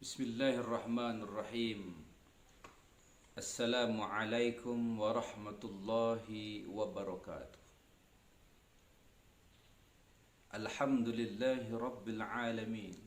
Bismillahirrahmanirrahim. Assalamualaikum warahmatullahi wabarakatuh. Alhamdulillahi rabbil alamin.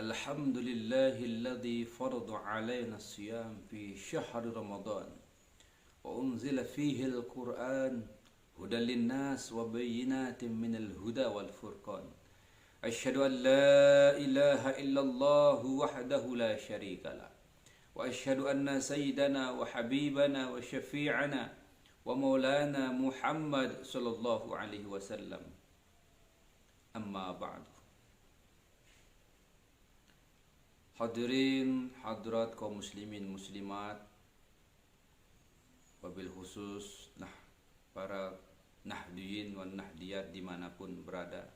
Alhamdulillahilladzi farada alaina siyam fi syahri Ramadan wa unzila fihi al-Qur'an hudan linnas wa bayyinatin minal huda wal furqan. Asyhadu an la ilaha illallah wahdahu la syarika lah. Wa asyhadu anna sayyidana wa habibana wa syafi'ana wa maulana Muhammad sallallahu alaihi wasallam. Amma ba'du. Hadirin hadirat kaum muslimin muslimat, wabil khusus para nahdiyin wan nahdiyat dimanapun berada.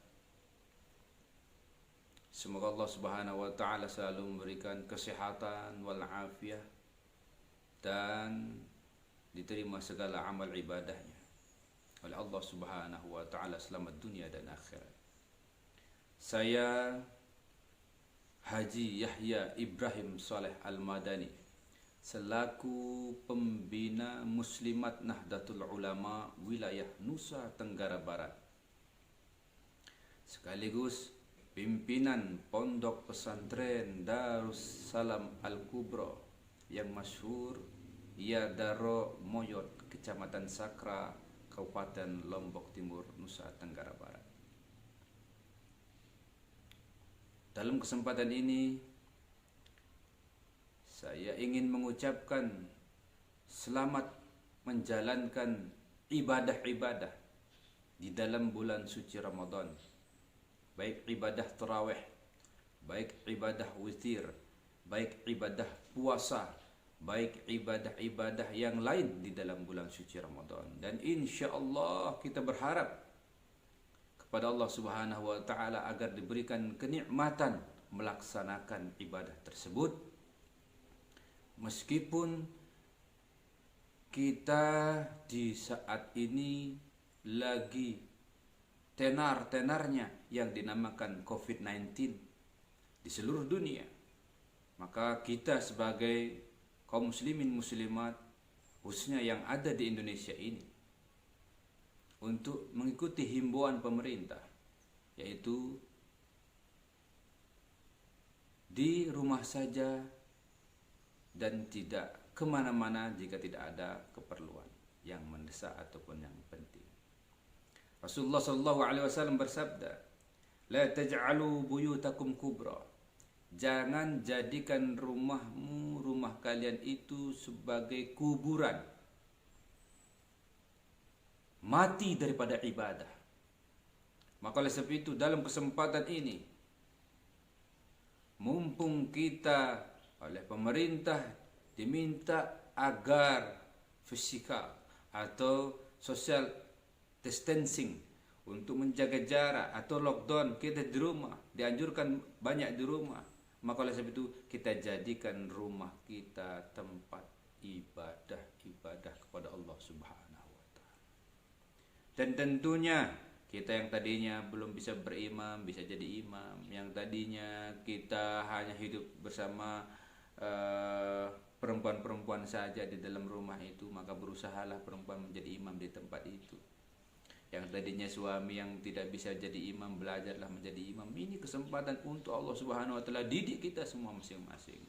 Semoga Allah Subhanahu wa taala selalu memberikan kesehatan wal afiah dan diterima segala amal ibadahnya oleh Allah Subhanahu wa taala selamat dunia dan akhirat. Saya Haji Yahya Ibrahim Saleh Al-Madani selaku pembina Muslimat Nahdlatul Ulama wilayah Nusa Tenggara Barat, sekaligus pimpinan Pondok Pesantren Darussalam Al-Kubra yang masyhur Ya Daro Moyot, Kecamatan Sakra, Kabupaten Lombok Timur, Nusa Tenggara Barat. Dalam kesempatan ini saya ingin mengucapkan selamat menjalankan ibadah-ibadah di dalam bulan suci Ramadan, baik ibadah tarawih, baik ibadah witir, baik ibadah puasa, baik ibadah-ibadah yang lain di dalam bulan suci Ramadan. Dan insya Allah kita berharap kepada Allah Subhanahu wa taala agar diberikan kenikmatan melaksanakan ibadah tersebut, meskipun kita di saat ini lagi tenar-tenarnya yang dinamakan COVID-19 di seluruh dunia. Maka kita sebagai kaum muslimin muslimat, khususnya yang ada di Indonesia ini, untuk mengikuti himbauan pemerintah, yaitu di rumah saja dan tidak kemana-mana jika tidak ada keperluan yang mendesak ataupun yang penting. Rasulullah sallallahu alaihi wasallam bersabda, "La taj'alu buyutakum kubra." Jangan jadikan rumahmu, rumah kalian itu sebagai kuburan, mati daripada ibadah. Maka oleh sebab itu dalam kesempatan ini, mumpung kita oleh pemerintah diminta agar fisikal atau social distancing, untuk menjaga jarak atau lockdown, kita di rumah, dianjurkan banyak di rumah. Maka oleh sebab itu kita jadikan rumah kita tempat ibadah kepada Allah Subhanahu wa taala. Dan tentunya kita yang tadinya belum bisa berimam bisa jadi imam, yang tadinya kita hanya hidup bersama perempuan-perempuan saja di dalam rumah itu, maka berusahalah perempuan menjadi imam di tempat itu. Yang tadinya suami yang tidak bisa jadi imam, belajarlah menjadi imam. Ini kesempatan untuk Allah Subhanahu wa taala didik kita semua masing-masing.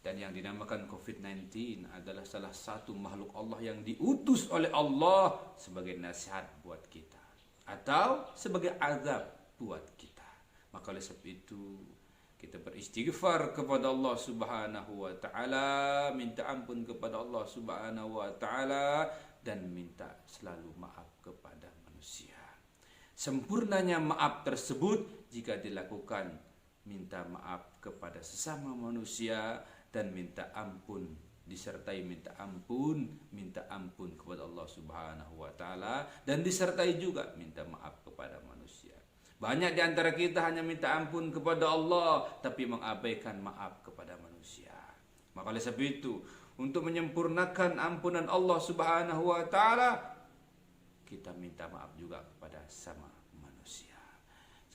Dan yang dinamakan COVID-19 adalah salah satu makhluk Allah yang diutus oleh Allah sebagai nasihat buat kita atau sebagai azab buat kita. Maka oleh sebab itu kita beristighfar kepada Allah Subhanahu wa taala, minta ampun kepada Allah Subhanahu wa taala, dan minta selalu maaf kepada manusia. Sempurnanya maaf tersebut jika dilakukan minta maaf kepada sesama manusia dan minta ampun, disertai minta ampun kepada Allah Subhanahu wa taala, dan disertai juga minta maaf kepada manusia. Banyak di antara kita hanya minta ampun kepada Allah tapi mengabaikan maaf kepada manusia. Maka oleh sebab itu, untuk menyempurnakan ampunan Allah Subhanahu wa taala, kita minta maaf juga kepada sama manusia.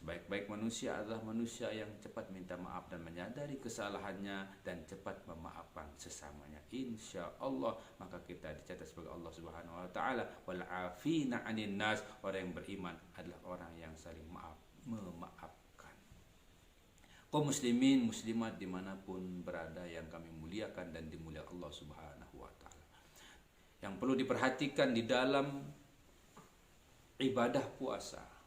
Sebaik-baik manusia adalah manusia yang cepat minta maaf dan menyadari kesalahannya dan cepat memaafkan sesamanya. Insya Allah maka kita dicatat sebagai Allah Subhanahu Wa Taala wal afina 'anil nas. Orang yang beriman adalah orang yang saling memaafkan. Kaum muslimin muslimat dimanapun berada yang kami muliakan dan dimuliakan Allah Subhanahu Wa Taala. Yang perlu diperhatikan di dalam ibadah puasa.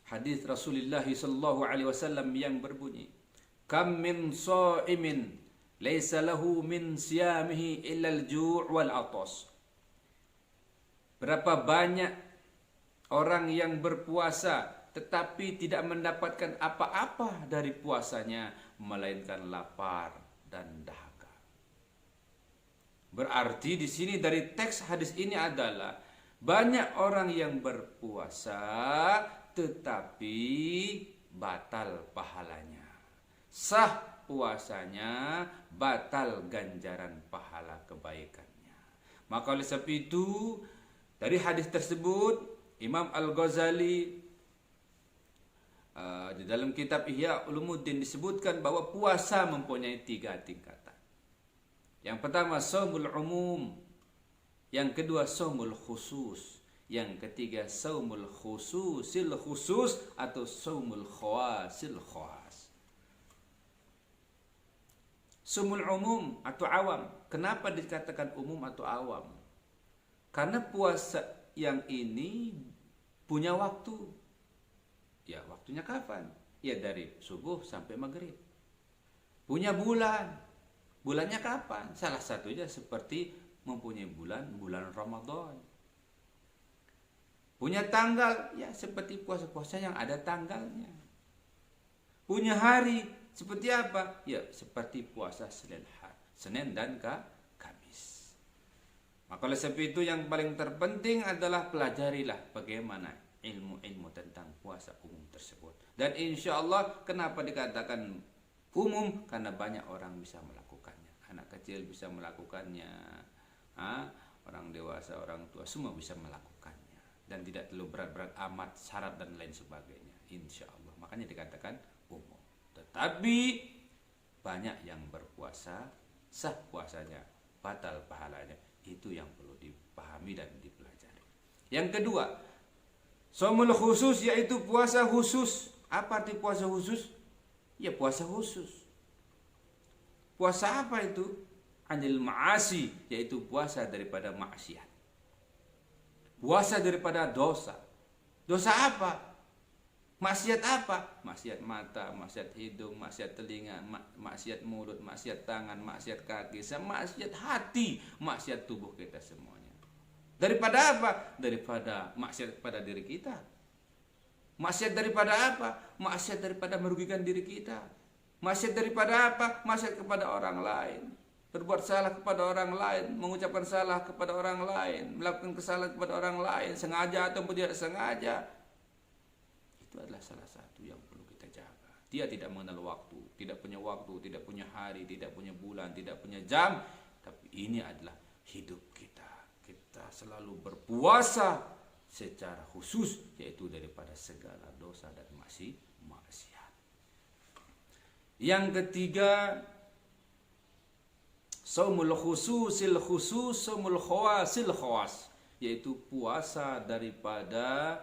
Hadis Rasulullah sallallahu alaihi wasallam yang berbunyi, "Kam min sha'imin laisa lahu min siyamihi illa al-ju' wal 'atas." Berapa banyak orang yang berpuasa tetapi tidak mendapatkan apa-apa dari puasanya melainkan lapar dan dahaga. Berarti di sini dari teks hadis ini adalah banyak orang yang berpuasa tetapi batal pahalanya. Sah puasanya, batal ganjaran pahala kebaikannya. Maka oleh sebab itu, dari hadis tersebut, Imam Al-Ghazali di dalam kitab Ihya Ulumuddin disebutkan bahwa puasa mempunyai 3 tingkatan. Yang pertama, shaumul umum. Yang kedua, shaumul khusus. Yang ketiga, shaumul khususil khusus atau shaumul khawasil khas. Shaumul umum atau awam. Kenapa dikatakan umum atau awam? Karena puasa yang ini punya waktu. Ya, waktunya kapan? Ya, dari subuh sampai maghrib. Punya bulan. Bulannya kapan? Salah satunya seperti mempunyai bulan Ramadan. Punya tanggal, ya seperti puasa-puasa yang ada tanggalnya. Punya hari, seperti apa? Ya seperti puasa Senin dan Kamis. Maka oleh sebab itu yang paling terpenting adalah pelajarilah bagaimana ilmu-ilmu tentang puasa umum tersebut. Dan insya Allah kenapa dikatakan umum? Karena banyak orang bisa melakukannya. Anak kecil bisa melakukannya, orang dewasa, orang tua semua bisa melakukannya. Dan tidak terlalu berat-berat amat syarat dan lain sebagainya, insya Allah. Makanya dikatakan umum. Tetapi banyak yang berpuasa sah puasanya, batal pahalanya. Itu yang perlu dipahami dan dipelajari. Yang kedua, shaumul khusus, yaitu puasa khusus. Apa arti puasa khusus? Ya puasa khusus. Puasa apa itu? Anil ma'asi, yaitu puasa daripada maksiat. Puasa daripada dosa. Dosa apa? Maksiat apa? Maksiat mata, maksiat hidung, maksiat telinga, maksiat mulut, maksiat tangan, maksiat kaki, maksiat hati, maksiat tubuh kita semuanya. Daripada apa? Daripada maksiat kepada diri kita. Maksiat daripada apa? Maksiat daripada merugikan diri kita. Maksiat daripada apa? Maksiat kepada orang lain. Berbuat salah kepada orang lain, mengucapkan salah kepada orang lain, melakukan kesalahan kepada orang lain, sengaja ataupun tidak sengaja. Itu adalah salah satu yang perlu kita jaga. Dia tidak mengenal waktu, tidak punya waktu, tidak punya hari, tidak punya bulan, tidak punya jam. Tapi ini adalah hidup kita. Kita selalu berpuasa secara khusus, yaitu daripada segala dosa dan maksiat. Yang ketiga, shaumul khususil khusus, shaumul khawasil khawas, yaitu puasa daripada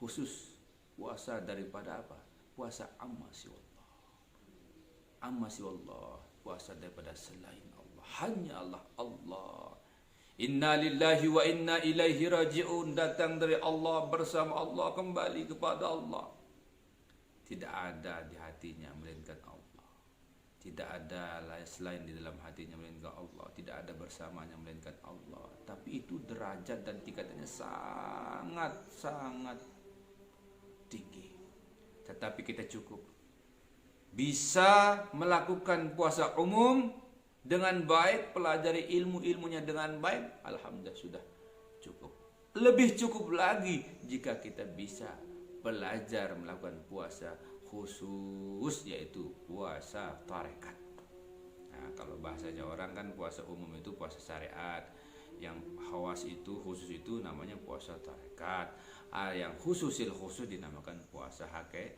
khusus. Puasa daripada apa? Puasa amma siwallah. Amma siwallah, puasa daripada selain Allah. Hanya Allah. Inna lillahi wa inna ilaihi raji'un. Datang dari Allah, bersama Allah, kembali kepada Allah. Tidak ada di hatinya melainkan Allah. Tidak ada selain di dalam hatinya melainkan Allah. Tidak ada bersamanya melainkan Allah. Tapi itu derajat dan tingkatannya sangat tinggi. Tetapi kita cukup bisa melakukan puasa umum dengan baik, pelajari ilmu-ilmunya dengan baik. Alhamdulillah sudah cukup. Lebih cukup lagi jika kita bisa belajar melakukan puasa khusus, yaitu puasa tarekat. Nah, kalau bahasanya orang kan puasa umum itu puasa syariat, yang khawas itu, khusus itu namanya puasa tarekat. yang khususil khusus dinamakan puasa hakikat.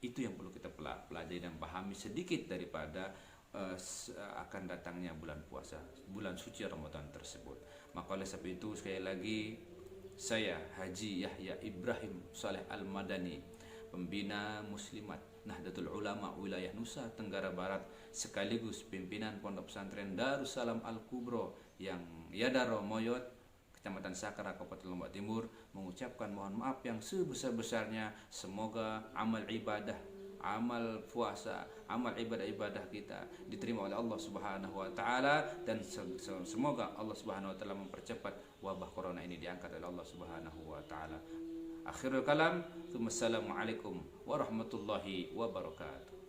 Itu yang perlu kita pelajari dan pahami sedikit daripada akan datangnya bulan puasa, bulan suci Ramadan tersebut. Maka oleh sebab itu sekali lagi saya Haji Yahya Ibrahim Saleh Al-Madani, pembina Muslimat Nahdlatul Ulama wilayah Nusa Tenggara Barat sekaligus pimpinan Pondok Pesantren Darussalam Al-Kubro yang Yadaro Moyot, Kecamatan Sakara, Kabupaten Lombok Timur, mengucapkan mohon maaf yang sebesar-besarnya. Semoga amal ibadah, amal puasa, amal ibadah-ibadah kita diterima oleh Allah Subhanahu wa taala, dan semoga Allah Subhanahu wa taala mempercepat wabah corona ini diangkat oleh Allah Subhanahu wa taala. Akhirul kalam, assalamualaikum warahmatullahi wabarakatuh.